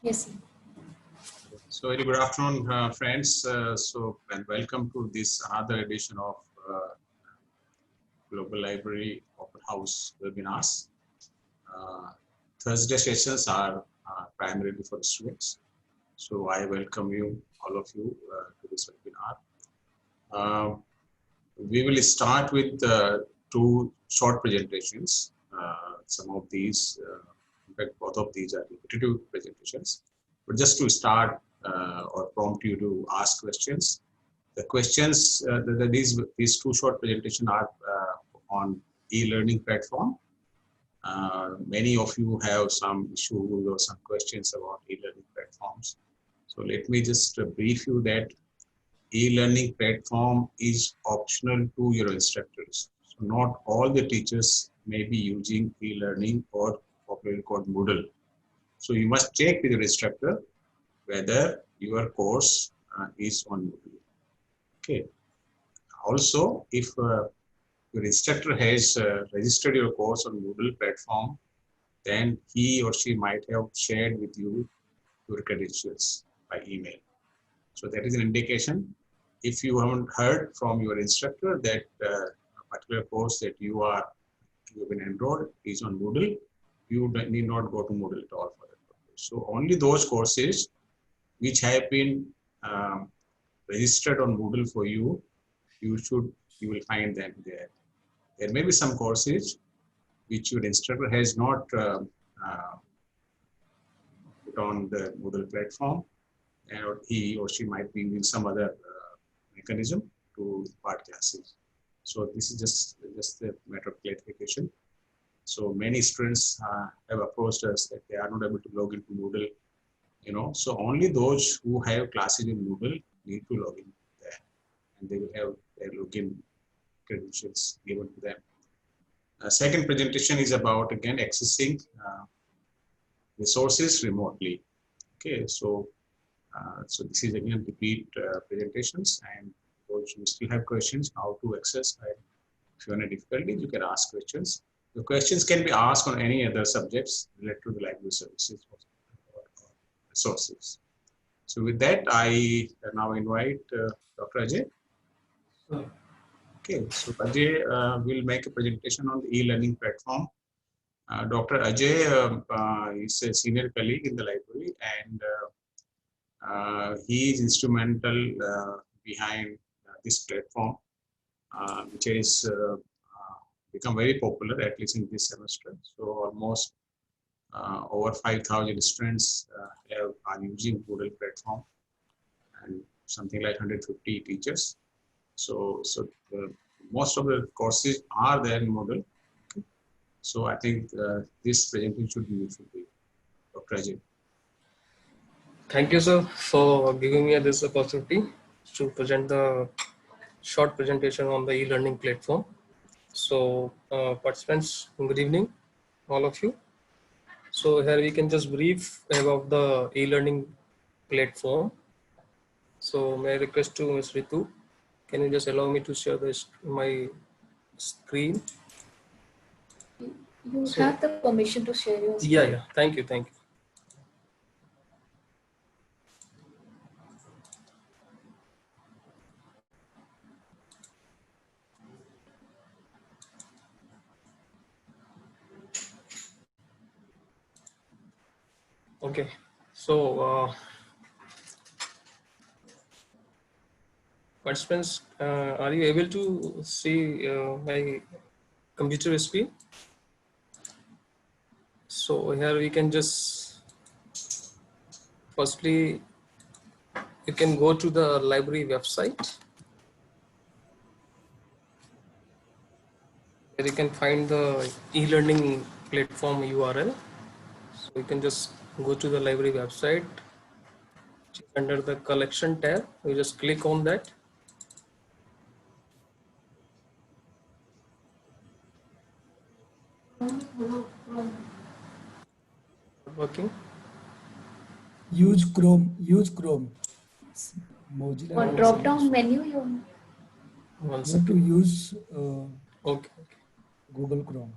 Yes, sir. So very good afternoon, friends. And welcome to this another edition of Global Library Open House webinars. Thursday sessions are primarily for students. So I welcome you, all of you, to this webinar. We will start with two short presentations. Some of these, in fact, both of these are repetitive presentations. But just to start or prompt you to ask questions. The questions, these two short presentations are on e-learning platform. Many of you have some issues or some questions about e-learning platforms. So let me just brief you that e-learning platform is optional to your instructors. So not all the teachers may be using e-learning or popularly called Moodle. So you must check with your instructor whether your course is on Moodle. Okay. Also, if your instructor has registered your course on Moodle platform, then he or she might have shared with you your credentials by email. So that is an indication. If you haven't heard from your instructor that a particular course that you have been enrolled is on Moodle, you need not go to Moodle at all for that purpose. So only those courses which have been registered on Moodle for you, you will find them there. There may be some courses which your instructor has not put on the Moodle platform, and he or she might be using some other mechanism to part classes. So this is just a matter of clarification. So many students have approached us that they are not able to log into Moodle, So only those who have classes in Moodle need to log in there, and they will have their login credentials given to them. Second presentation is about, again, accessing resources remotely. Okay, so this is again repeat presentations, and those who still have questions how to access. If you have any difficulties, you can ask questions. The questions can be asked on any other subjects related to the library services or resources. So with that, I now invite Dr. Ajay. Okay, so Ajay will make a presentation on the e-learning platform. Dr. Ajay is a senior colleague in the library, and he is instrumental behind this platform, which has become very popular, at least in this semester. So almost over 5,000 students are using Moodle platform, and something like 150 teachers. So most of the courses are there in Moodle. Okay. So I think this presentation should be useful to you, Dr. Ajay. Thank you, sir, for giving me this opportunity to present the short presentation on the e-learning platform. So participants, good evening, all of you. So here we can just brief about the e-learning platform. So may I request to Ms. Ritu, can you just allow me to share my screen? You have the permission to share your screen. Yeah, thank you. Okay, so participants, are you able to see my computer screen? So here we can just, firstly, you can go to the library website where you can find the e-learning platform URL. So you can just go to the library website under the collection tab. You just click on that. Working. Use Chrome. Mozilla. Or drop down menu. You have to use Okay. Google Chrome.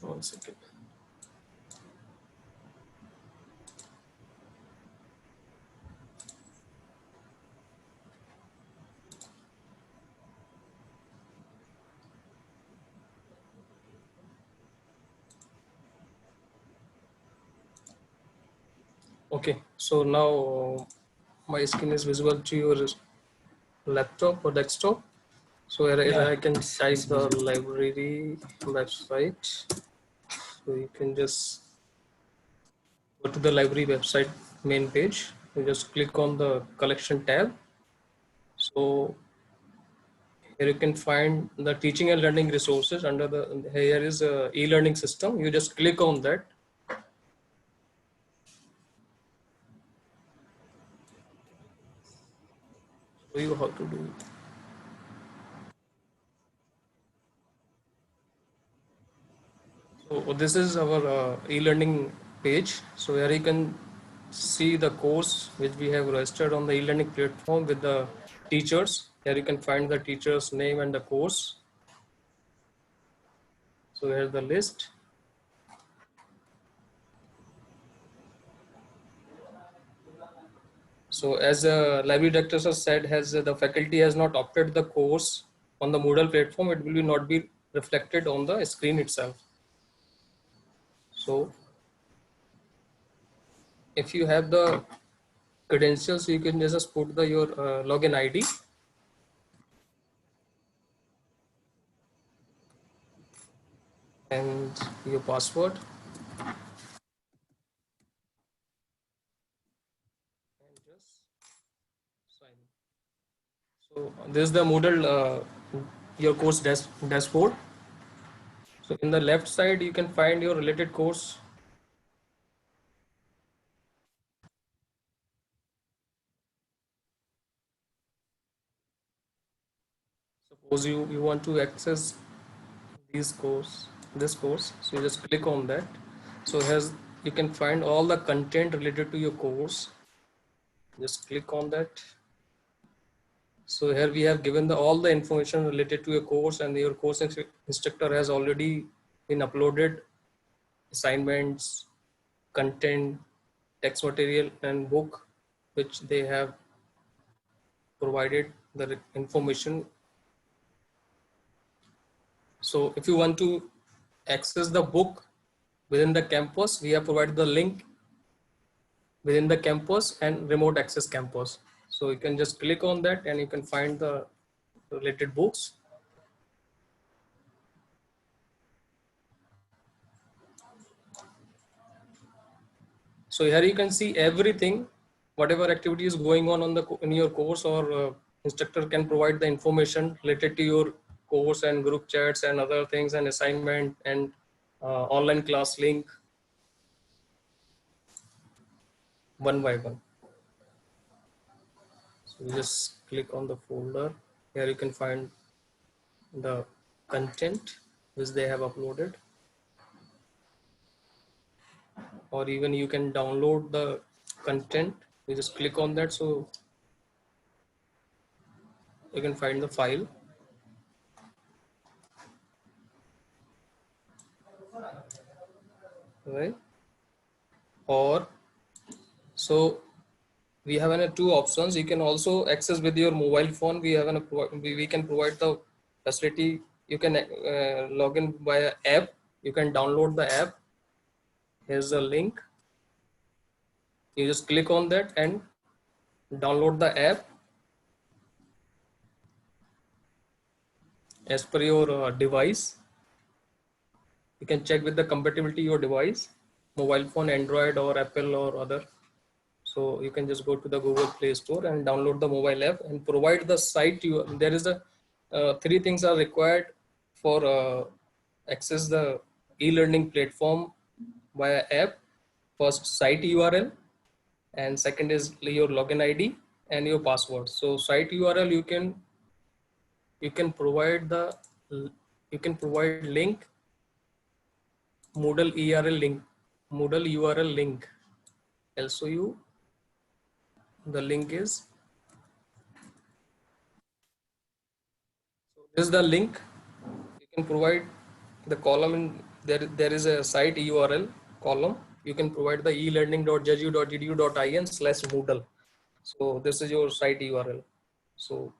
1 second. Okay, so now my screen is visible to your laptop or desktop. So here Yeah. I can type the library website. So you can just go to the library website main page. You just click on the collection tab. So here you can find the teaching and learning resources under the, here is a e-learning system. You just click on that. Show you how to do it. So this is our e-learning page. So here you can see the course which we have registered on the e-learning platform with the teachers. Here you can find the teacher's name and the course. So here's the list. So as library director has said, has the faculty has not opted the course on the Moodle platform, it will not be reflected on the screen itself. So if you have the credentials, you can just put the your login ID and your password. And just sign in. So this is the Moodle your course dashboard. So in the left side, you can find your related course. Suppose you want to access this course, so you just click on that. So here's, you can find all the content related to your course. Just click on that. So here we have given all the information related to your course, and your course instructor has already been uploaded assignments, content, text material and book which they have provided the information. So if you want to access the book within the campus, we have provided the link within the campus and remote access campus. So you can just click on that and you can find the related books. So here you can see everything, whatever activity is going on the in your course, or instructor can provide the information related to your course and group chats and other things and assignment and online class link one by one. So you just click on the folder. Here you can find the content which they have uploaded, or even you can download the content. You just click on that, so you can find the file. Right? Or so we have two options. You can also access with your mobile phone. We have we can provide the facility. You can log in via app. You can download the app. Here's the link. You just click on that and download the app as per your device. You can check with the compatibility your device, mobile phone, Android or Apple or other. So you can just go to the Google Play Store and download the mobile app and provide the site. There is a three things are required for access the e-learning platform via app. First, site URL, and second is your login ID and your password. So site URL you can provide the link, Moodle URL link. Also the link is, so this is the link. You can provide the column in there is a site URL column. You can provide the elearning.jju.edu.in/Moodle. So this is your site URL. So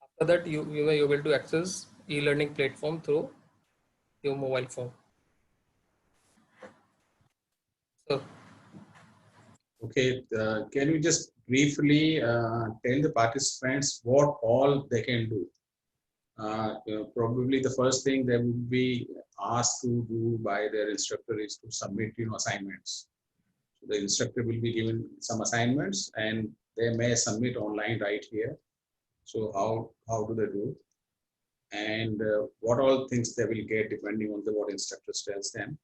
after that you may be able to access e-learning platform through your mobile phone. So Okay, can you just briefly tell the participants what all they can do? Probably the first thing they would be asked to do by their instructor is to submit, assignments. So the instructor will be given some assignments and they may submit online right here. So how do they do? And what all things they will get depending on what instructor tells them.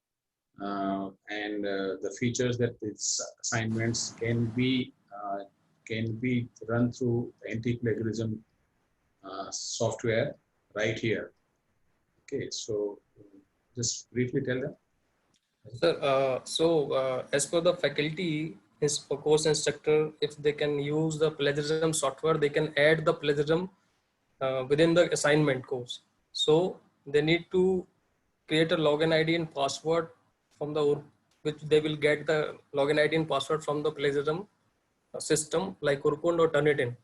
And the features that these assignments can be run through anti-plagiarism software right here. Okay, so just briefly tell them. Sir, as per the faculty, his course instructor, if they can use the plagiarism software, they can add the plagiarism within the assignment course. So they need to create a login ID and password from which they will get the login ID and password from the plagiarism system like Urkund or Turnitin.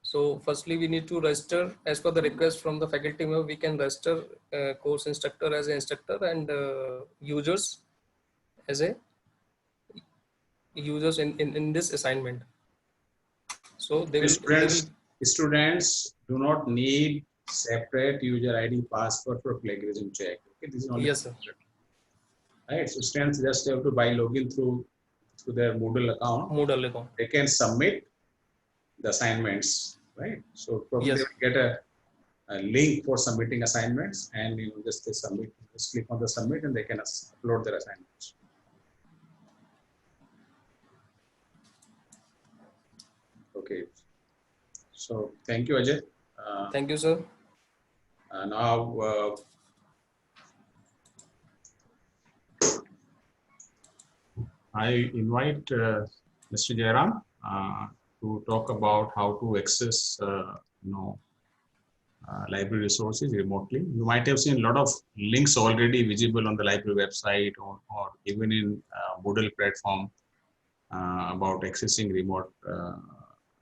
So firstly, we need to register as per the request from the faculty member. We can register course instructor as an instructor and users as a users in this assignment. So they will students do not need separate user ID password for plagiarism check. Okay, this is only yes, sir. Right. So students just have to by login through their Moodle account. They can submit the assignments, right? So probably yes. they will get a link for submitting assignments, and just they submit. Just click on the submit, and they can upload their assignments. Okay. So thank you, Ajay. Thank you, sir. Now. I invite Mr. Jairam to talk about how to access, library resources remotely. You might have seen a lot of links already visible on the library website or even in Moodle platform about accessing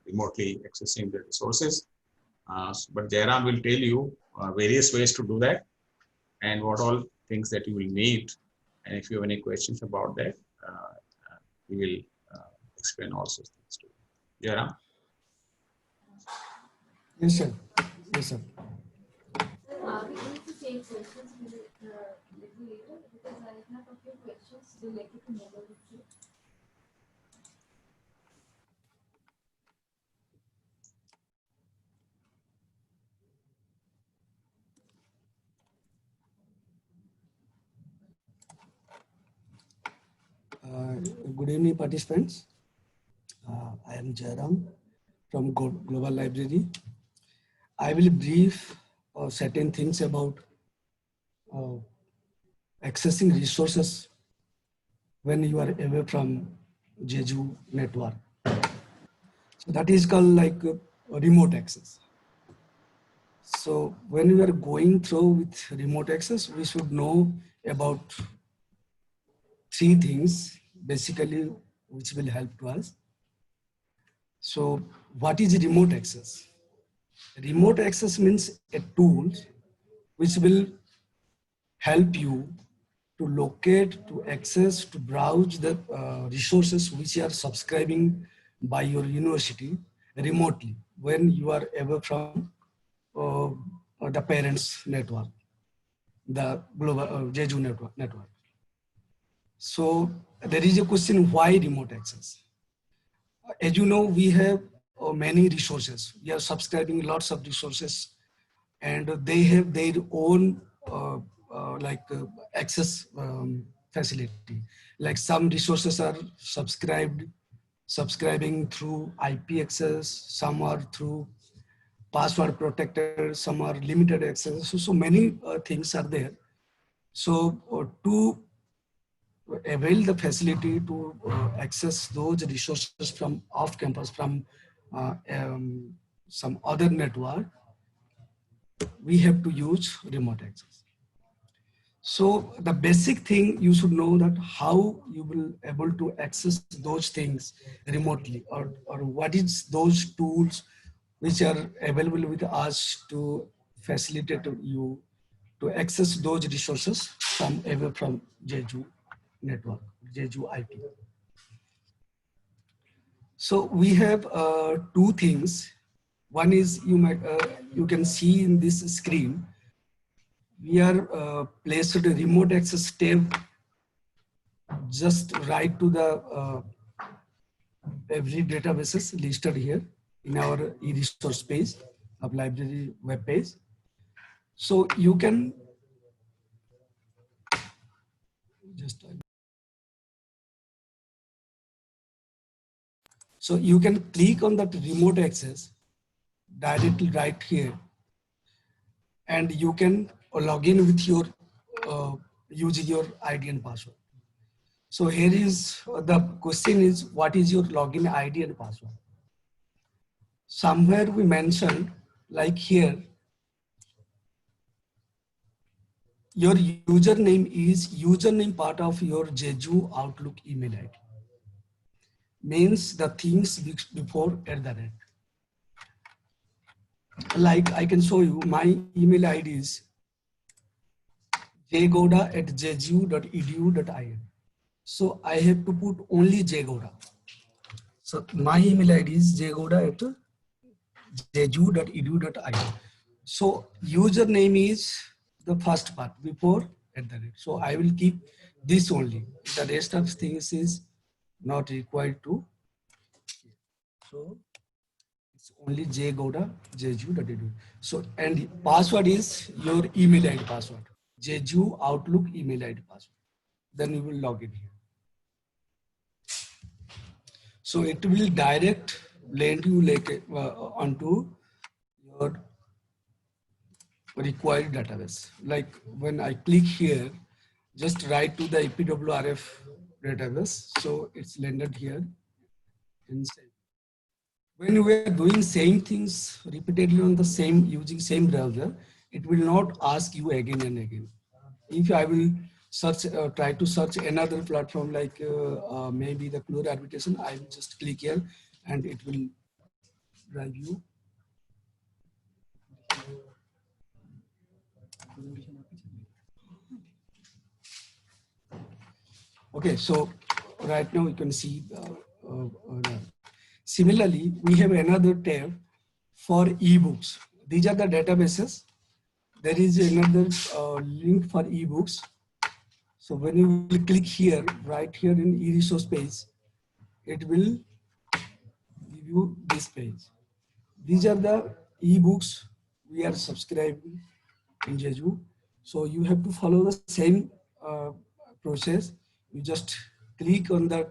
remotely accessing the resources. But Jairam will tell you various ways to do that and what all things that you will need. And if you have any questions about that, we will explain all sorts of things to you. Jairam? Yes, sir. Yes, sir. Are we going to take questions a little later? Because I have a few questions related to mobile retreat. Good evening, participants. I am Jairam from Global Library. I will brief certain things about accessing resources when you are away from Jeju network. So that is called like remote access. So when we are going through with remote access, we should know about three things basically which will help to us. So what is remote access? Remote access means a tool which will help you to locate, to access, to browse the resources which you are subscribing by your university remotely when you are away from the parents' network, the global Jeju network. So there is a question, why remote access? As you know, we have many resources. We are subscribing lots of resources and they have their own access facility. Like some resources are subscribing through IP access, some are through password protected, some are limited access. So many things are there. So to avail the facility to access those resources from off campus, from some other network, we have to use remote access. So the basic thing you should know that how you will able to access those things remotely, or what is those tools which are available with us to facilitate you to access those resources from away from Jeju network, Jeju IP. So we have two things. One is you can see in this screen, we are placed a remote access tab just right to the every databases listed here in our e-resource page of library web page. So you can just so you can click on that remote access directly right here, and you can log in with your using your ID and password. So here is the question is, what is your login ID and password? Somewhere we mentioned, like here, your username is username part of your Jeju Outlook email ID. Means the things before at the rate. Like I can show you, my email ID is jgouda@jeju.edu.in. So I have to put only jgouda. So my email ID is jgouda@jeju.edu.in. So username is the first part before at the rate. So I will keep this only. The rest of things is not required to. So it's only jgouda jeju.edu. So and password is your email ID password. Jeju Outlook email ID password. Then you will log in here. So it will direct land you like onto your required database. Like when I click here, just write to the EPWRF database. So it's landed here inside. When we are doing same things repeatedly on the same using same browser, it will not ask you again and again. If I will search, try to search another platform like maybe the Clear Arbitration, I will just click here and it will drive you. Okay, so right now you can see. Similarly, we have another tab for ebooks. These are the databases. There is another link for ebooks. So when you will click here, right here in e-resource page, it will give you this page. These are the ebooks we are subscribing in Jeju. So you have to follow the same process. You just click on the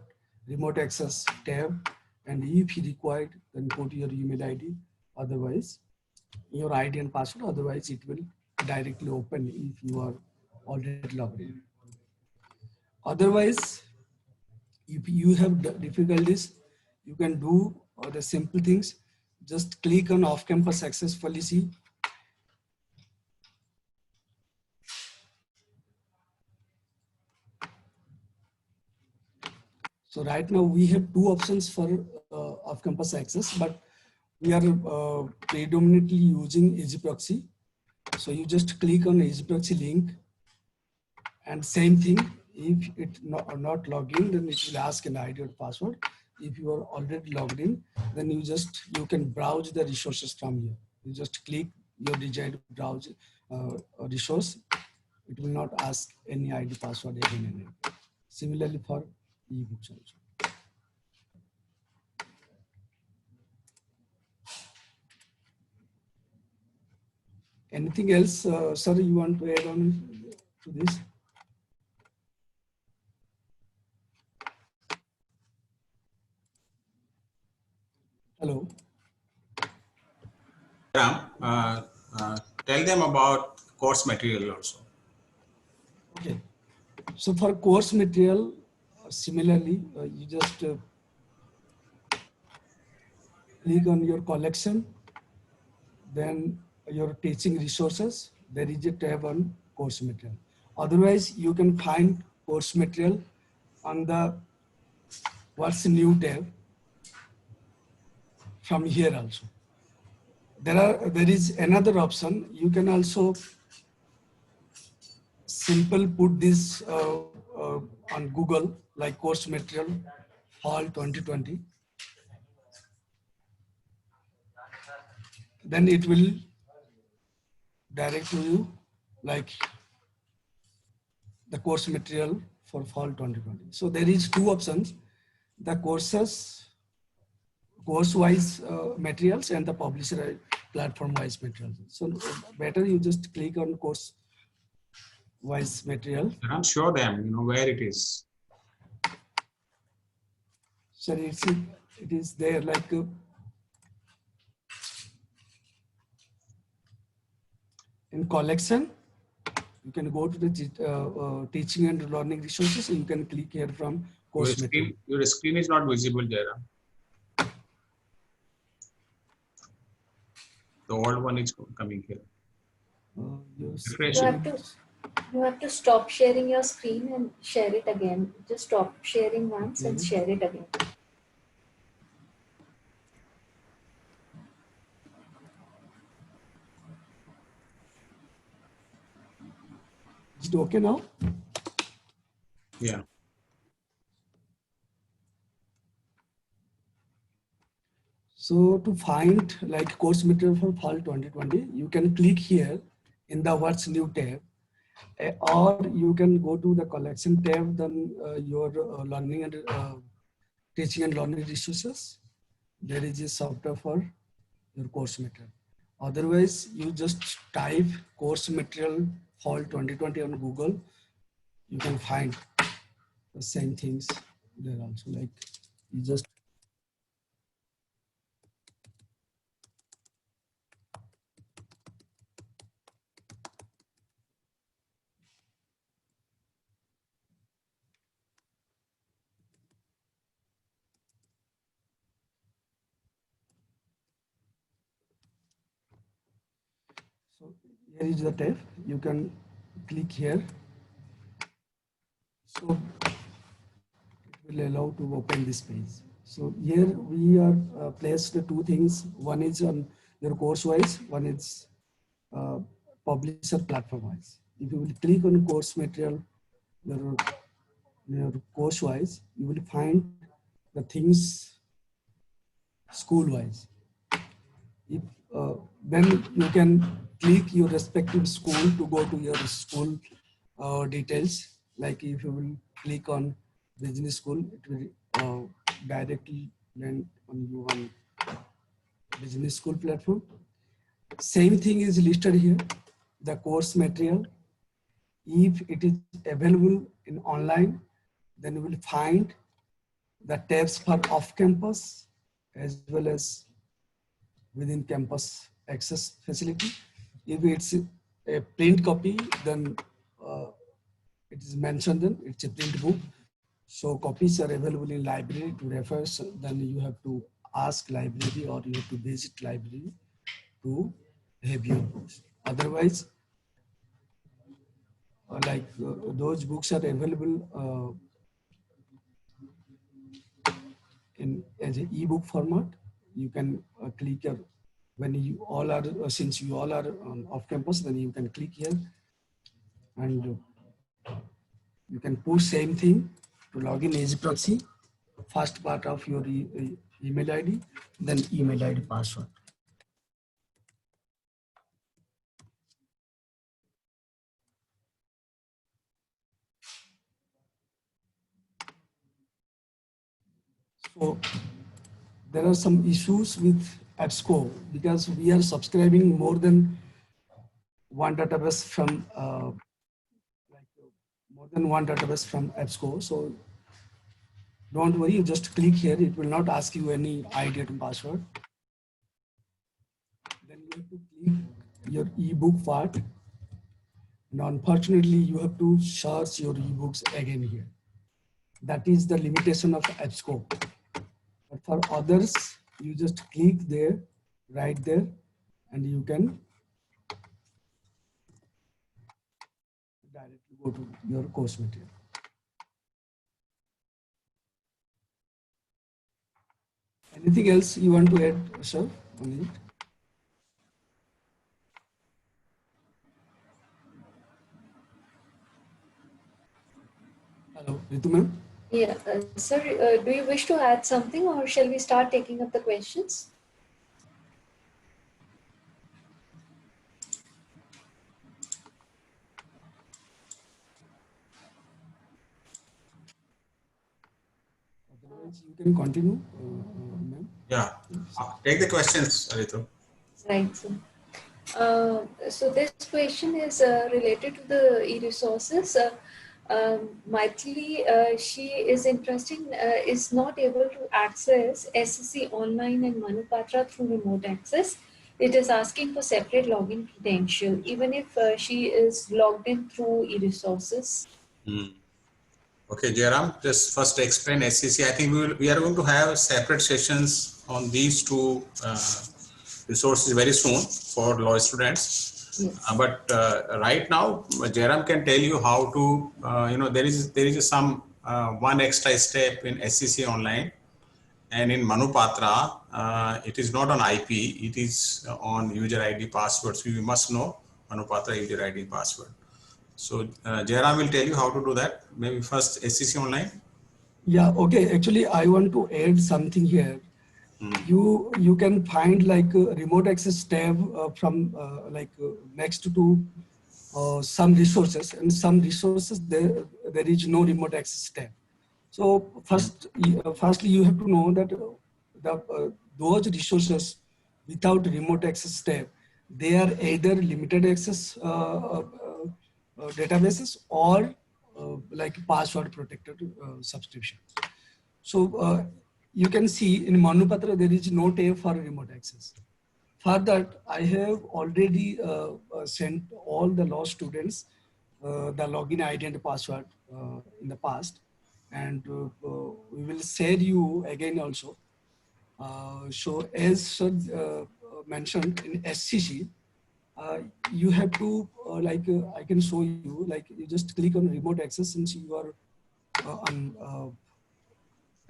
remote access tab, and if required, then put your email ID. Otherwise, your ID and password. Otherwise, it will directly open if you are already logged in. Otherwise, if you have difficulties, you can do the simple things. Just click on off-campus access policy. So right now we have two options for off-campus access, but we are predominantly using EasyProxy. So you just click on EasyProxy link, and same thing, if it not logged in, then it will ask an ID or password. If you are already logged in, then you can browse the resources from here. You just click your desired browse resource. It will not ask any ID password again and again. Similarly for ebooks also. Anything else, sir, you want to add on to this? Hello. Ram, tell them about course material also. Okay. So for course material, similarly, you just click on your collection, then your teaching resources. There is a tab on course material. Otherwise, you can find course material on the what's new tab from here also. There is another option. You can also simple put this on Google like course material fall 2020. then it will direct to you like the course material for fall 2020. So there is two options, the course-wise materials and the publisher platform-wise materials. So better you just click on course-wise material. I'm sure them, where it is. So it is there like in collection. You can go to the teaching and learning resources. You can click here from course material. Your screen is not visible there. The old one is coming here. You have to stop sharing your screen and share it again. Just stop sharing once and share it again. Is it okay now? Yeah. So to find like course material for fall 2020, you can click here in the What's New tab, or you can go to the collection tab, then your learning and teaching and learning resources. There is a software for your course material. Otherwise, you just type course material fall 2020 on Google. You can find the same things there also. Like you just so here is the tab. You can click here. So it will allow to open this page. So here we are placed the two things. One is on your course wise, one is publisher platform wise. If you will click on course material, your course wise, you will find the things school wise. If then you can click your respective school to go to your school details. Like if you will click on business school, it will directly land on you on business school platform. Same thing is listed here, the course material. If it is available in online, then you will find the tabs for off campus as well as within campus access facility. If it's a print copy, then it is mentioned then it's a print book. So copies are available in library to refer. So then you have to ask library or you have to visit library to have your books. Otherwise, those books are available in as an ebook format. You can click here when you all are since you all are off campus, then you can click here and you can push same thing to log in as proxy. First part of your email ID, then email ID password. So there are some issues with EBSCO because we are subscribing more than one database from EBSCO. So don't worry, you just click here. It will not ask you any ID and password. Then you have to click your ebook part. And unfortunately, you have to search your ebooks again here. That is the limitation of EBSCO. But for others, you just click there, right there, and you can directly go to your course material. Anything else you want to add, sir? Hello, Ritu ma'am. Yeah, sir, do you wish to add something or shall we start taking up the questions? much. You can continue, ma'am. Yeah, take the questions, Ritu. Right. So this question is related to the e-resources. Maithili, she is is not able to access SCC online and Manupatra through remote access. It is asking for separate login credential, even if she is logged in through e-resources. Okay, Jairam, just first explain SCC. I think we are going to have separate sessions on these two resources very soon for law students. Yes. But right now, Jairam can tell you how to, there is some one extra step in SCC online, and in Manupatra, it is not on IP, it is on user ID password. So you must know Manupatra user ID password. So Jairam will tell you how to do that. Maybe first SCC online. Yeah, okay. Actually, I want to add something here. You can find like a remote access tab from next to some resources, and some resources there is no remote access tab. So firstly you have to know that those resources without remote access tab, they are either limited access databases or like password protected subscription. So you can see in Manupatra there is no tab for remote access. For that, I have already sent all the law students the login ID and password in the past, and we will share you again also. So as mentioned in SCC, you have to I can show you, like you just click on remote access since you are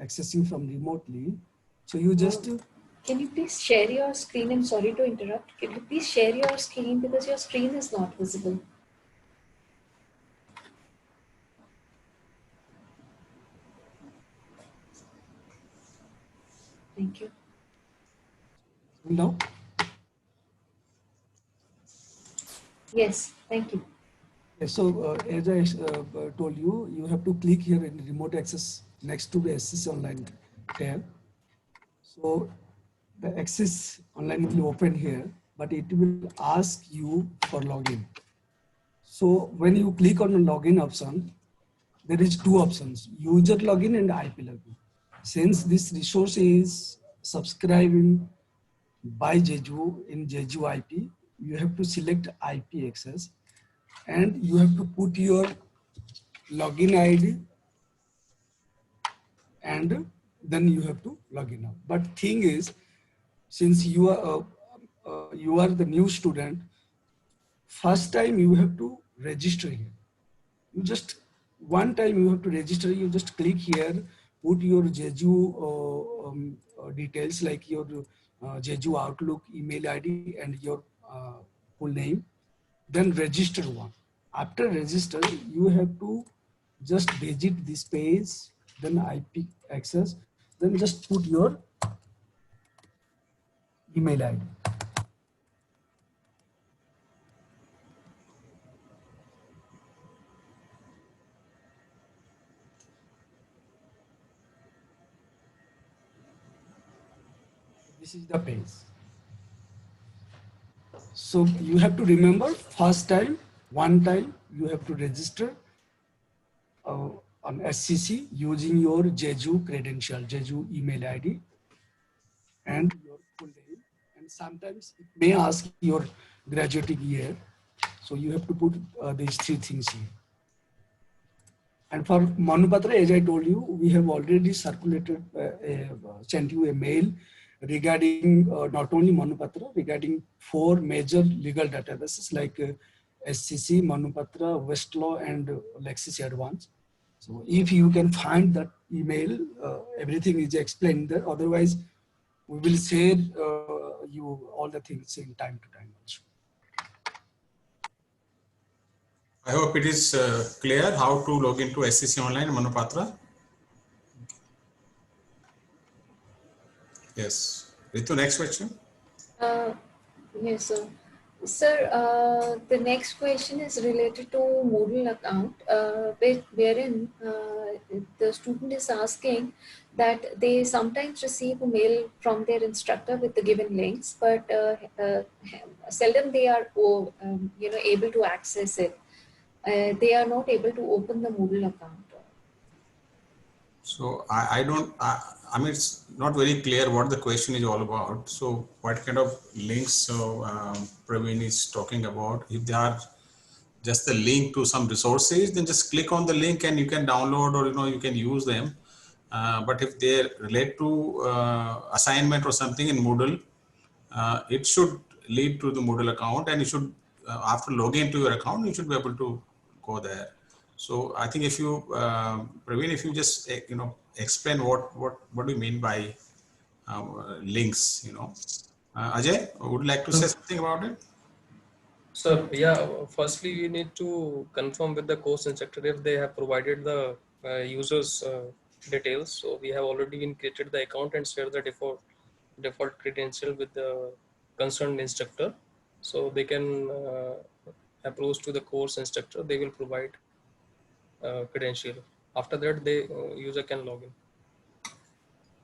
accessing from remotely. So you just Can you please share your screen? I'm sorry to interrupt. Can you please share your screen because your screen is not visible? Thank you. now. Yes, thank you. So as I told you, you have to click here in remote access next to the SCC online tab. So the access online will open here, but it will ask you for login. So when you click on the login option, there is two options: user login and IP login. Since this resource is subscribing by Jeju in Jeju IP, you have to select IP access, and you have to put your login ID, and then you have to log in now. But thing is, since you are the new student, first time you have to register here. You just one time you have to register. You just click here, put your Jeju details like your Jeju Outlook email ID and your full name, then register one. After register, you have to just visit this page, then IP access, then just put your email ID. This is the page. So you have to remember, first time, one time you have to register on SCC using your Jeju credential, Jeju email ID and your full name. And sometimes it may ask your graduating year. So you have to put these three things here. And for Manupatra, as I told you, we have already circulated, sent you a mail regarding not only Manupatra, regarding 4 major legal databases like SCC, Manupatra, Westlaw, and Lexis Advance. So if you can find that email, everything is explained there. Otherwise, we will share you all the things in time to time also. I hope it is clear how to log into SCC Online Manupatra. Yes. Ritu, next question. Yes, sir. Sir, the next question is related to Moodle account, wherein the student is asking that they sometimes receive a mail from their instructor with the given links, but seldom they are able to access it. They are not able to open the Moodle account. So I don't, I mean, it's not very clear what the question is all about. So what kind of links so Praveen is talking about? If they are just the link to some resources, then just click on the link and you can download, or you can use them. But if they relate to assignment or something in Moodle, it should lead to the Moodle account, and you should, after logging to your account, you should be able to go there. So I think if you, Praveen, if you just explain what do you mean by links, Ajay, would you like to say something about it? So yeah, firstly we need to confirm with the course instructor if they have provided the users details. So we have already been created the account and share the default credential with the concerned instructor. So they can approach to the course instructor. They will provide credential. After that, the user can log in.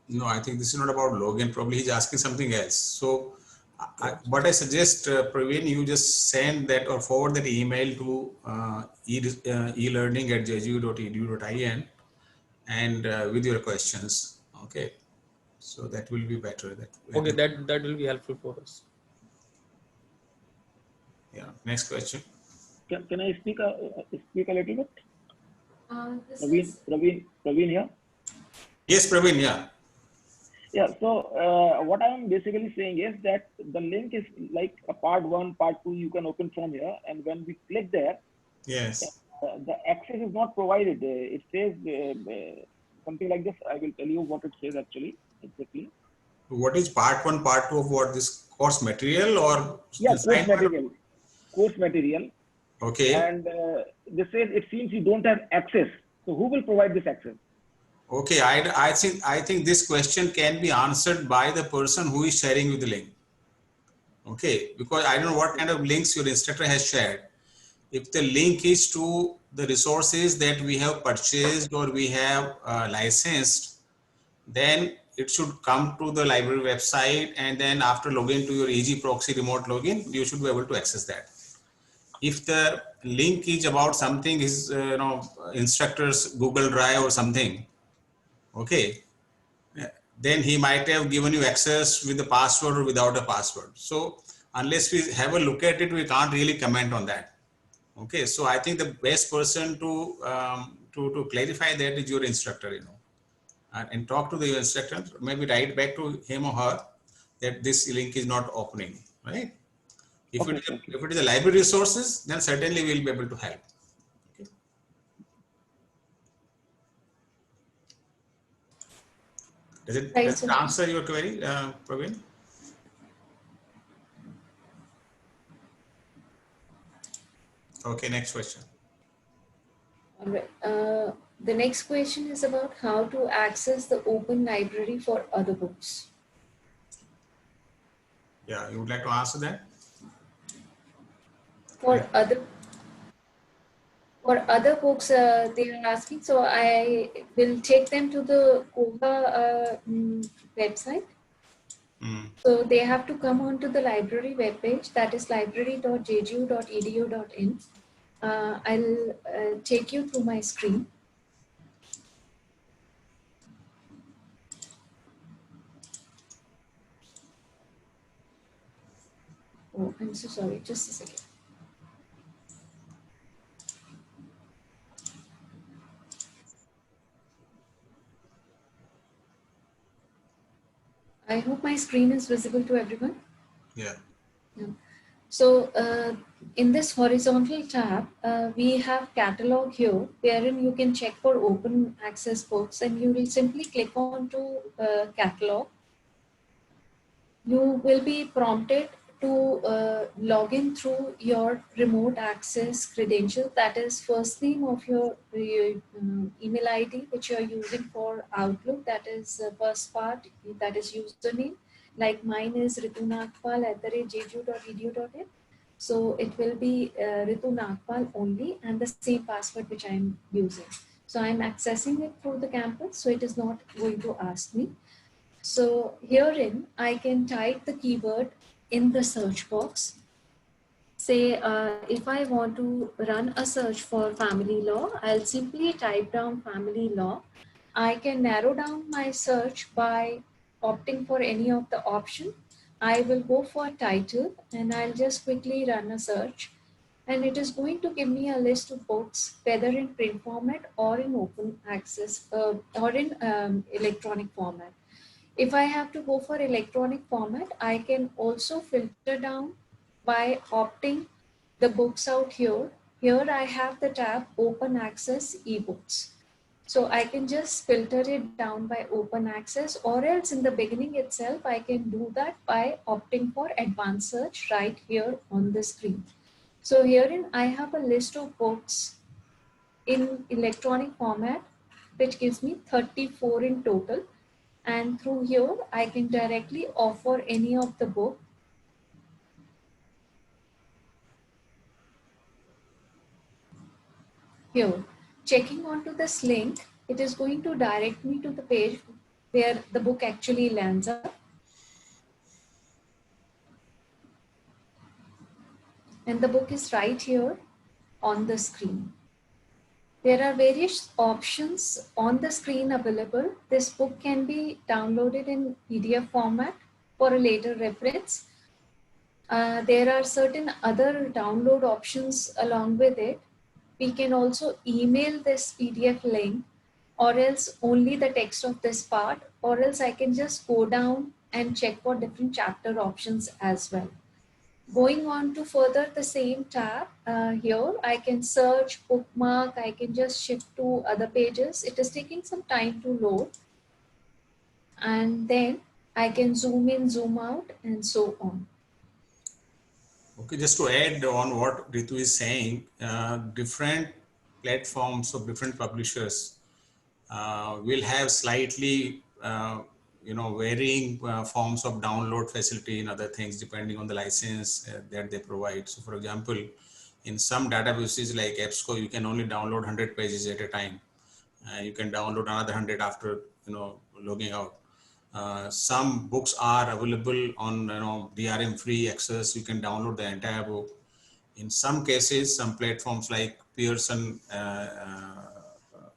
No, I think this is not about login. Probably he's asking something else. So what I suggest, Praveen, you just send that or forward that email to elearning@jju.edu.in and with your questions. Okay. So that will be better. Okay, that will be helpful for us. Yeah. Next question. Can I speak a little bit? Praveen here. Yes, Praveen. Yeah. Yeah. So what I am basically saying is that the link is like a part 1, part 2. You can open from here, and when we click there, Yes. The access is not provided. It says something like this. I will tell you what it says actually exactly. What is part 1, part 2 of what, this course material or? Yeah, course material. Course material. Okay. And this says it seems you don't have access. So who will provide this access? Okay, I think this question can be answered by the person who is sharing you the link. Okay, because I don't know what kind of links your instructor has shared. If the link is to the resources that we have purchased or we have licensed, then it should come to the library website, and then after login to your EG proxy remote login, you should be able to access that. If the link is about something is instructors Google Drive or something, okay, then he might have given you access with the password or without a password. So unless we have a look at it, we can't really comment on that. Okay, so I think the best person to clarify that is your instructor, and talk to the instructor. Maybe write back to him or her that this link is not opening, right? If it is a library resources, then certainly we'll be able to help. Okay. Does it answer your query, Praveen? Okay, next question. All right. The next question is about how to access the open library for other books. Yeah, you would like to answer that? For other books, they are asking. So I will take them to the Koha website. So they have to come onto the library webpage, that is library.jju.edu.in. I'll take you through my screen. Oh, I'm so sorry, just a second. I hope my screen is visible to everyone. Yeah. So in this horizontal tab, we have catalog here, wherein you can check for open access books, and you will simply click on to catalog. You will be prompted to log in through your remote access credential, that is first name of your email ID which you are using for Outlook, that is first part, that is username, like mine is ritunagpal@jju.edu.in. So it will be Ritu Nagpal only, and the same password which I am using. So I'm accessing it through the campus, so it is not going to ask me. So herein, I can type the keyword in the search box. Say, if I want to run a search for family law, I'll simply type down family law. I can narrow down my search by opting for any of the option. I will go for title and I'll just quickly run a search. And it is going to give me a list of books, whether in print format or in open access or in electronic format. If I have to go for electronic format, I can also filter down by opting the books out here. Here I have the tab open access ebooks. So I can just filter it down by open access, or else in the beginning itself, I can do that by opting for advanced search right here on the screen. So herein I have a list of books in electronic format, which gives me 34 in total. And through here, I can directly offer any of the book. Here, checking onto this link, it is going to direct me to the page where the book actually lands up. And the book is right here on the screen. There are various options on the screen available. This book can be downloaded in PDF format for a later reference. There are certain other download options along with it. We can also email this PDF link, or else only the text of this part, or else I can just go down and check for different chapter options as well. Going on to further the same tab, here I can search, bookmark, I can just shift to other pages. It is taking some time to load. And then I can zoom in, zoom out, and so on. Okay, just to add on what Ritu is saying, different platforms of different publishers will have slightly varying forms of download facility and other things depending on the license that they provide. So for example, in some databases like EBSCO, you can only download 100 pages at a time. You can download another 100 after logging out. Some books are available on DRM free access. You can download the entire book. In some cases, some platforms like Pearson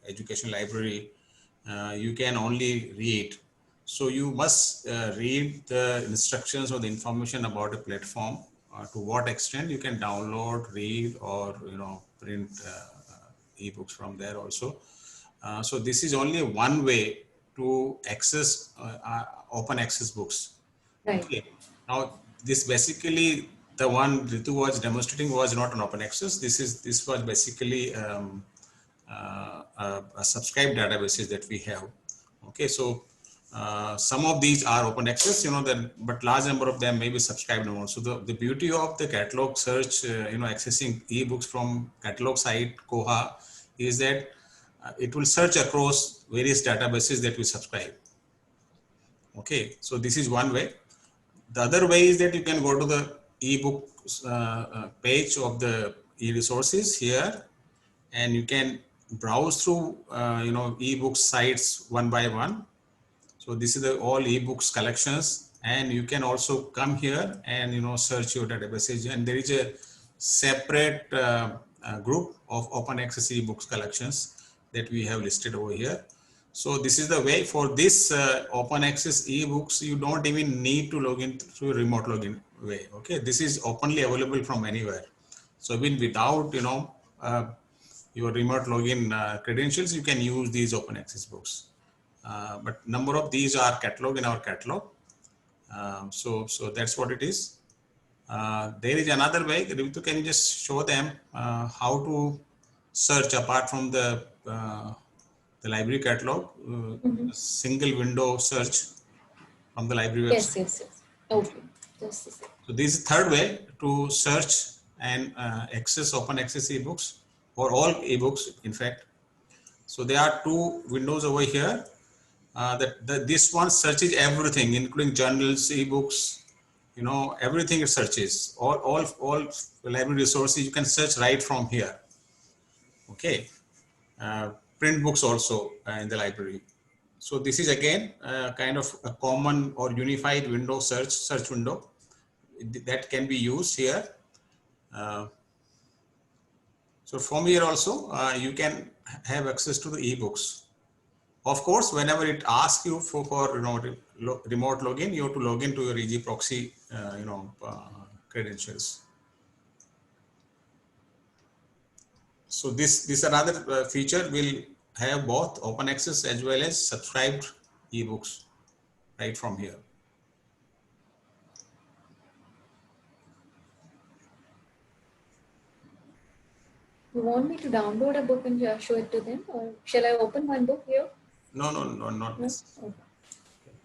Education Library, you can only read. So you must read the instructions or the information about a platform, to what extent you can download, read, or print ebooks from there also. So this is only one way to access open access books. Right. Okay. Now this basically, the one Ritu was demonstrating was not an open access. This was basically a subscribed databases that we have. Okay, so some of these are open access, but large number of them may be subscribed more. So the beauty of the catalog search, accessing ebooks from catalog site Koha, is that it will search across various databases that we subscribe. Okay, so this is one way. The other way is that you can go to the ebook page of the e-resources here, and you can browse through ebook sites one by one. So this is the all ebooks collections, and you can also come here and search your databases, and there is a separate group of open access ebooks collections that we have listed over here. So this is the way for this open access ebooks. You don't even need to log in through a remote login way. Okay, this is openly available from anywhere. So even without your remote login credentials, you can use these open access books. But number of these are catalog in our catalog. So that's what it is. There is another way. Ritu, can you just show them how to search apart from the library catalog, single window search from the library website? Yes. Okay, just a second. So this is third way to search and access open access ebooks, or all ebooks in fact. So there are two windows over here. This one searches everything, including journals, ebooks, everything it searches. All library resources you can search right from here. Okay. print books also in the library. So this is again kind of a common or unified window, search window that can be used here. So from here also you can have access to the ebooks. Of course, whenever it asks you for remote login, you have to log into your EG proxy credentials. So this another feature will have both open access as well as subscribed ebooks right from here. You want me to download a book and show it to them, or shall I open one book here? No, not No? necessary. Okay.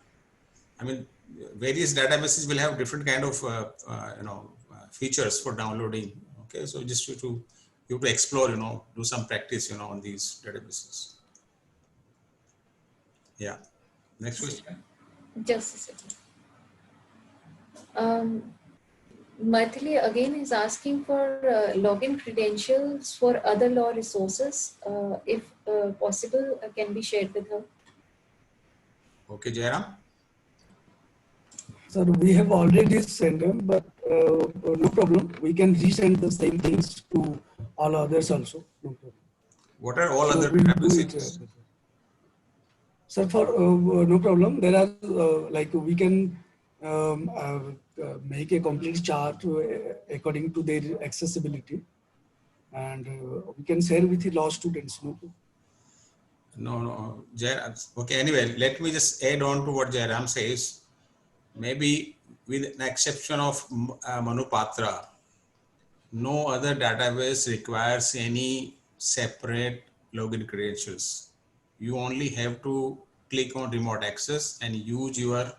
I mean, various databases will have different kind of features for downloading. Okay, so just you have to explore, do some practice, on these databases. Yeah. Next question. Just a second. Maithili again is asking for login credentials for other law resources, if possible, can be shared with her. Okay, Jairam. Sir, we have already sent them, but no problem. We can resend the same things to all others also. No problem. What are all So other we'll do databases? it. Sir, for no problem. There are like we can make a complete chart according to their accessibility, and we can share with the law students. No problem. No. Okay, anyway, let me just add on to what Jairam says. Maybe with an exception of Manupatra, no other database requires any separate login credentials. You only have to click on remote access and use your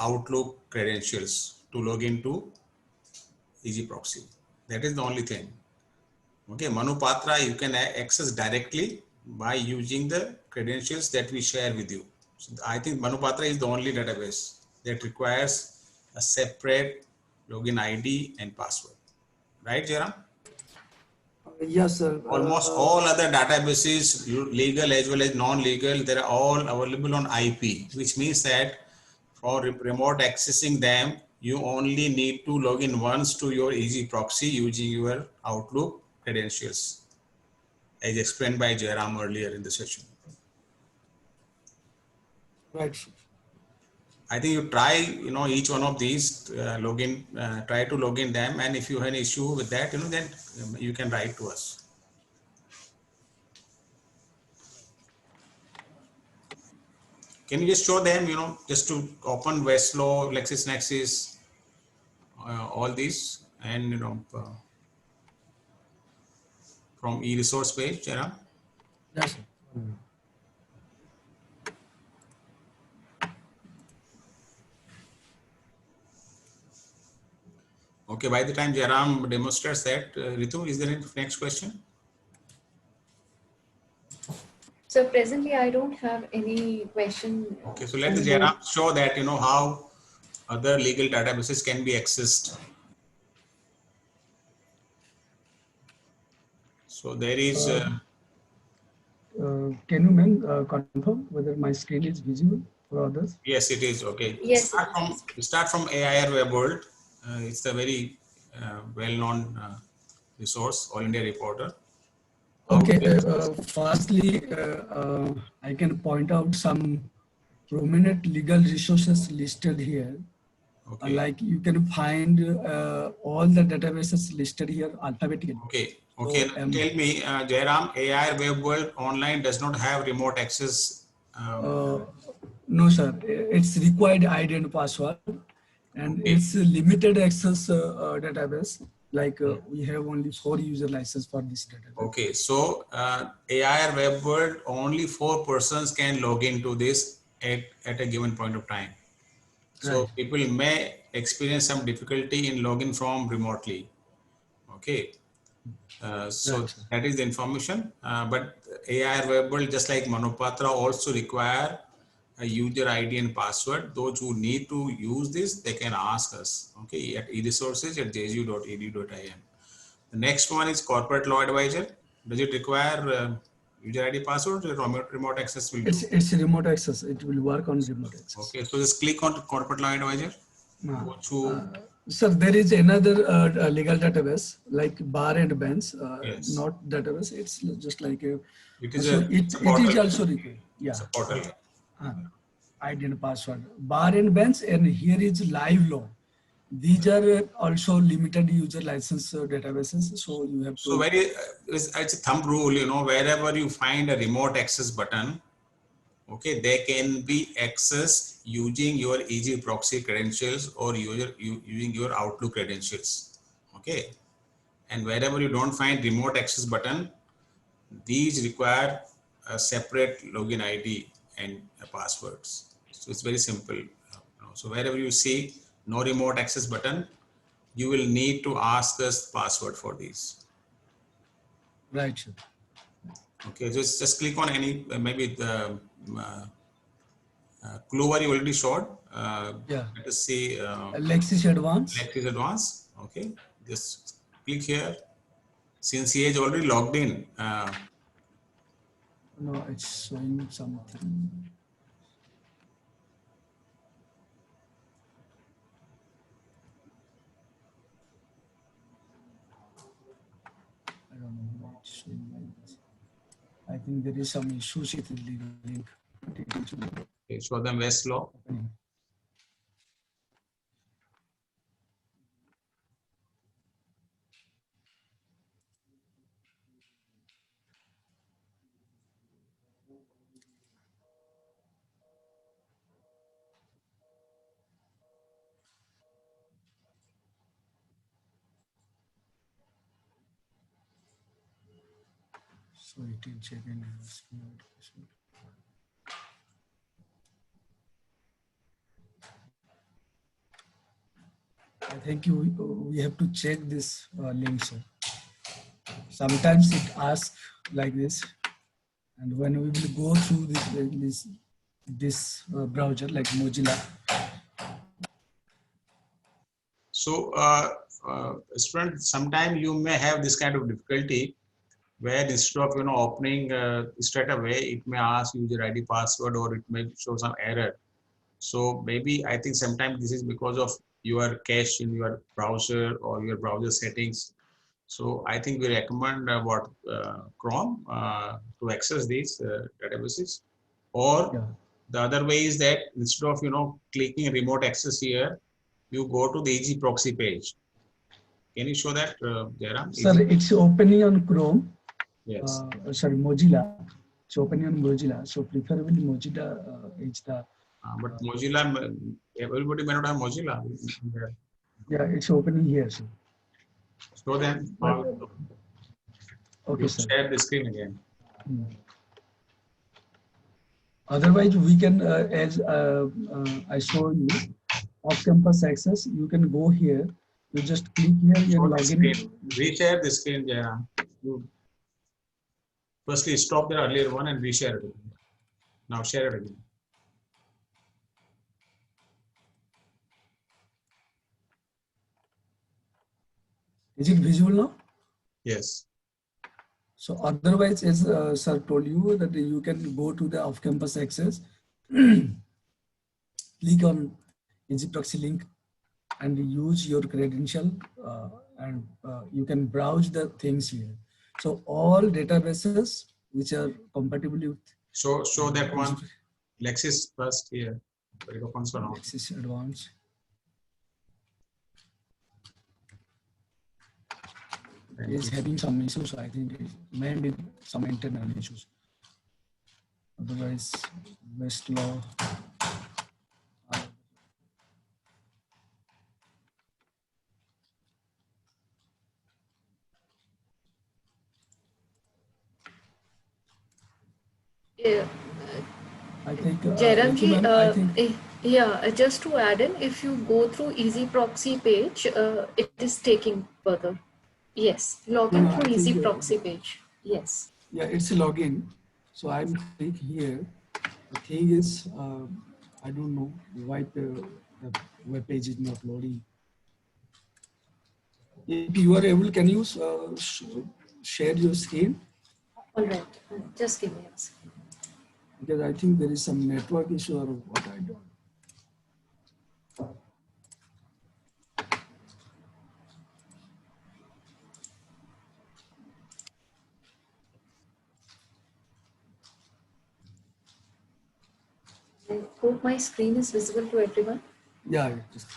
Outlook credentials to log into EG proxy. That is the only thing. Okay, Manupatra you can access directly by using the credentials that we share with you. So I think Manupatra is the only database that requires a separate login ID and password. Right, Jairam? Yes, sir. Almost all other databases, legal as well as non-legal, they're all available on IP, which means that for remote accessing them, you only need to log in once to your EG proxy using your Outlook credentials, as explained by Jairam earlier in the session. Right, sir. I think you try, each one of these try to log in them, and if you have an issue with that, then you can write to us. Can you just show them, just to open Westlaw, LexisNexis, all these, and from e-resource page, Jairam? Yes, sir. Okay, by the time Jairam demonstrates that, Ritu, is there any next question? So presently, I don't have any question. Okay, so let the Jairam show that, how other legal databases can be accessed. So there is... can you, ma'am, confirm whether my screen is visible for others? Yes, it is. Okay. Yes. Start from AIR Web World. It's a very well-known resource, All India Reporter. Okay. Firstly, I can point out some prominent legal resources listed here. Okay. Like you can find all the databases listed here alphabetically. Okay. So, Tell me, Jairam, AIR Web World Online does not have remote access. No, sir. It's required ID and password, and it's a limited access database. Like we have only 4 user license for this database. Okay, so AIR Web World, only 4 persons can log into this at a given point of time. So Right. people may experience some difficulty in logging from remotely. Okay. So Right. that is the information. But AIR Web World, just like Manupatra, also require a user ID and password. Those who need to use this, they can ask us. Okay, at eresources@jsu.edu.in. The next one is Corporate Law Advisor. Does it require user ID password or remote access will do? It's a remote access. It will work on remote access. Okay, so just click on Corporate Law Advisor. Go to Sir, there is another legal database like bar and bench, Yes. not database. It's just like a. it is So a, it it's a is portal. also required. Yeah. It's a portal. ID and password. Bar and bench, and here is live law. These are also limited user license databases. So you have to. So it's a thumb rule, you know, wherever you find a remote access button, okay, they can be accessed using your EG proxy credentials or using your Outlook credentials. Okay. And wherever you don't find remote access button, these require a separate login ID and passwords. So it's very simple. So wherever you see no remote access button, you will need to ask us password for these. Right, sir. Okay, just click on any, maybe the Clover you already showed. Yeah. Let us see. Lexis Advance. Lexis Advance. Okay, just click here. Since he is already logged in, No, it's showing something. I don't know why it's showing like this. I think there is some issues with the link. okay, show them Westlaw. So it will check in. I think we have to check this link, sir. Sometimes it asks like this, and when we will go through this browser like Mozilla. So, student, sometimes you may have this kind of difficulty where instead of opening straight away, it may ask user ID password or it may show some error. So maybe I think sometimes this is because of your cache in your browser or your browser settings. So I think we recommend Chrome to access these databases, or the other way is that instead of clicking remote access here, you go to the EG proxy page. Can you show that, Jairam? Sir, it's opening on Chrome. Yes. Sorry, Mozilla. It's opening on Mozilla. So preferably Mozilla is the. But Mozilla, everybody may not have Mozilla. Yeah, it's opening here, sir. Show them. Okay, sir. Share the screen again. Otherwise, we can, as I show you, off-campus access, you can go here. You just click here and log in. Reshare the screen, Jairam. Firstly, stop the earlier one and reshare it again. Now share it again. Is it visible now? Yes. So otherwise, as sir told you, that you can go to the off-campus access, click on EG proxy link and use your credential and you can browse the things here. So all databases which are compatible with. Show that one. Lexis first here. Lexis Advance. Is having some issues. I think it may be some internal issues. Otherwise, Westlaw. Yeah. I think. Jairam, yeah, just to add in, if you go through EG proxy page, it is taking further. Yes, login through EG proxy page. Yes. Yeah, it's a login. So I'm click here. The thing is, I don't know why the web page is not loading. If you are able, can you share your screen? All right, just give me a second. Because I think there is some network issue or what I don't. I hope my screen is visible to everyone. Yeah, just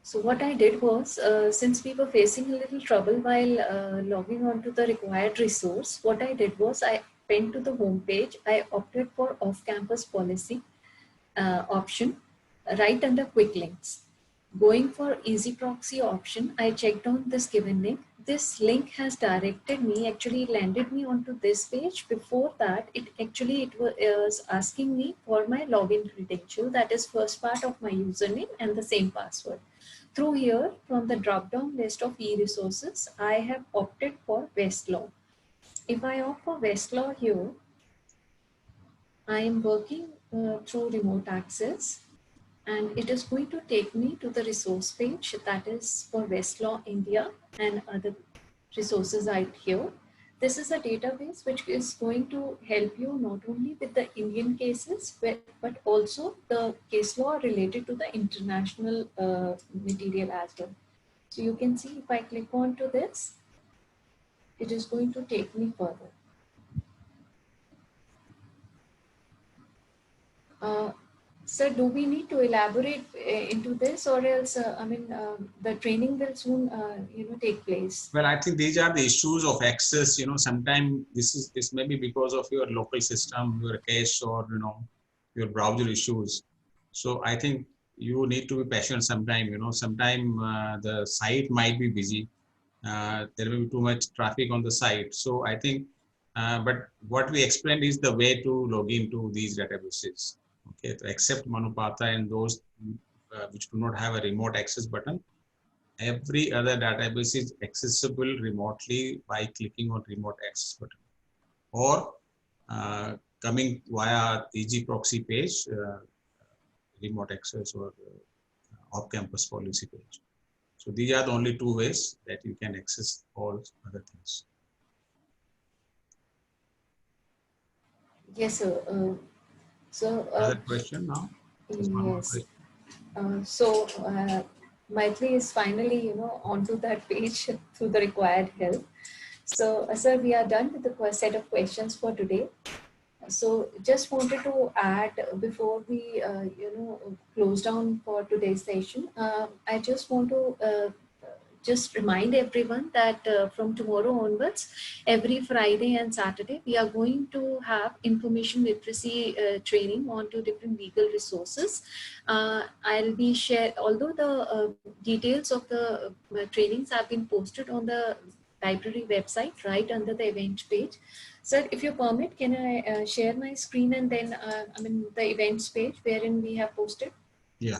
So what I did was, since we were facing a little trouble while logging on to the required resource, what I did was I went to the home page. I opted for off-campus policy option right under quick links. Going for easy proxy option, I checked on this given link. This link has directed me, actually landed me onto this page. Before that, it was asking me for my login credential. That is first part of my username and the same password. Through here, from the drop-down list of e-resources, I have opted for Westlaw. If I opt for Westlaw here, I am working through remote access, and it is going to take me to the resource page that is for Westlaw India and other resources out here. This is a database which is going to help you not only with the Indian cases, but also the case law related to the international material as well. So you can see if I click on to this, it is going to take me further. Sir, do we need to elaborate into this, or else, the training will soon, take place? Well, I think these are the issues of access. Sometimes this may be because of your local system, your cache, or your browser issues. So I think you need to be patient sometime. Sometime the site might be busy. There may be too much traffic on the site. So I think, but what we explained is the way to log into these databases. Okay, to accept Manupata and those which do not have a remote access button. Every other database is accessible remotely by clicking on remote access button or coming via EG proxy page, remote access or off-campus policy page. So these are the only two ways that you can access all other things. Yes, sir. Other question now? Yes. Maithili is finally, onto that page through the required help. So, sir, we are done with the set of questions for today. So, just wanted to add before we, close down for today's session. I just want to just remind everyone that from tomorrow onwards, every Friday and Saturday, we are going to have information literacy training on two different legal resources. I'll be although the details of the trainings have been posted on the library website right under the event page. Sir, if you permit, can I share my screen and then, the events page wherein we have posted? Yeah.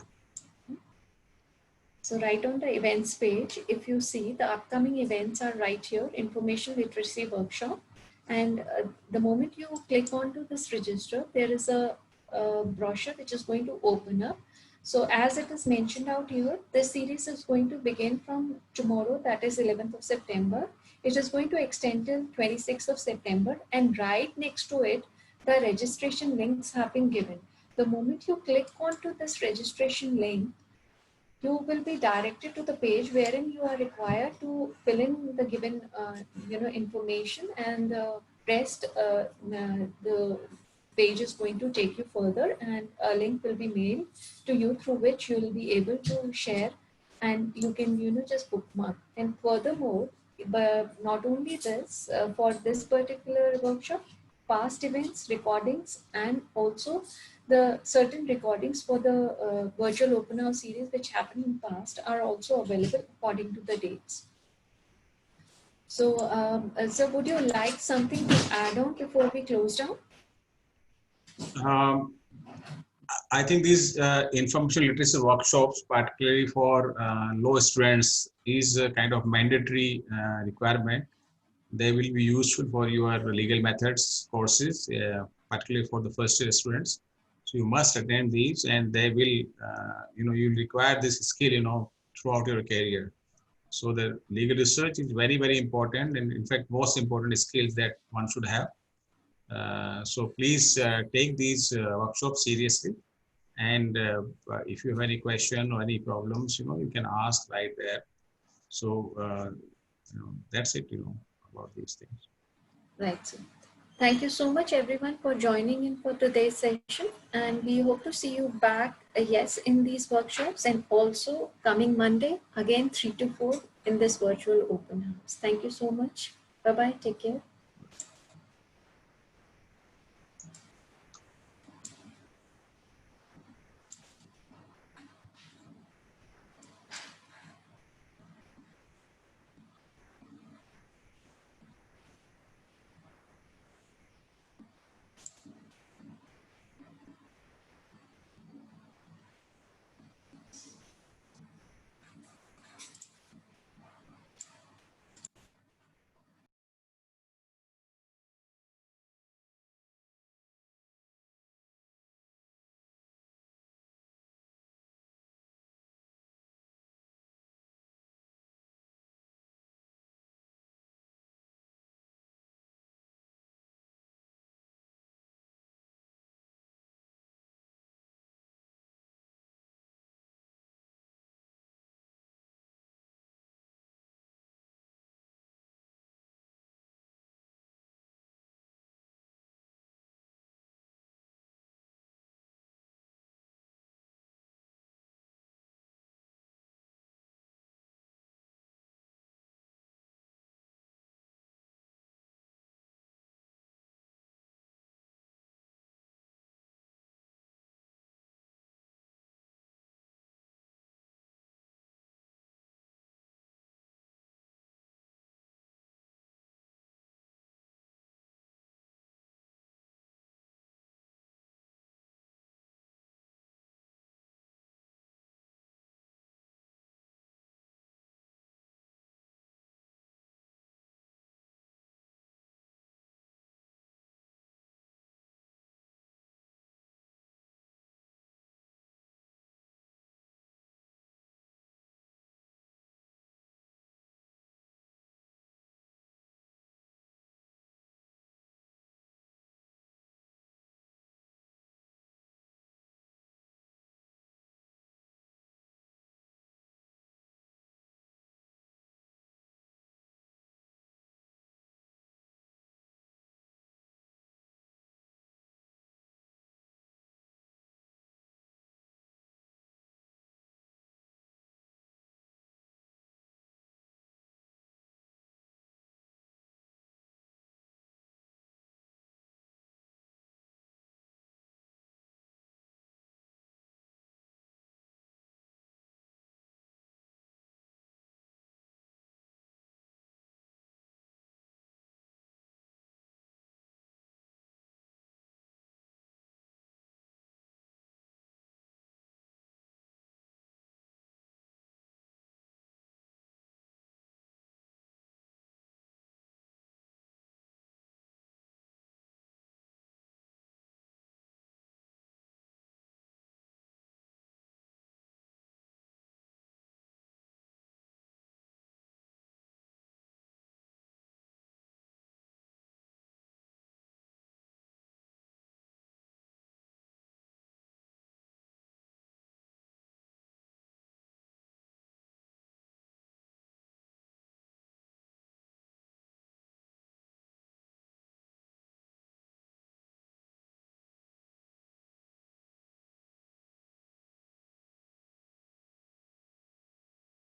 So right on the events page, if you see the upcoming events are right here, information literacy workshop. And the moment you click onto this register, there is a brochure which is going to open up. So as it is mentioned out here, this series is going to begin from tomorrow, that is 11th of September. It is going to extend till 26th of September, and right next to it, the registration links have been given. The moment you click onto this registration link, you will be directed to the page wherein you are required to fill in the given information, and the rest the page is going to take you further, and a link will be mailed to you through which you will be able to share, and you can just bookmark. And furthermore, but not only this, for this particular workshop, past events, recordings, and also the certain recordings for the virtual open house series which happened in past are also available according to the dates. So, so would you like something to add on before we close down? I think these information literacy workshops, particularly for low students, is a kind of mandatory requirement. They will be useful for your legal methods courses, particularly for the first year students. So you must attend these, and they will, you require this skill, throughout your career. So the legal research is very, very important, and in fact, most important skills that one should have. So please take these workshops seriously. And if you have any question or any problems, you can ask right there. So that's it, about these things. Right. So thank you so much, everyone, for joining in for today's session. And we hope to see you back, yes, in these workshops, and also coming Monday, again, 3 to 4 in this virtual open house. Thank you so much. Bye-bye. Take care.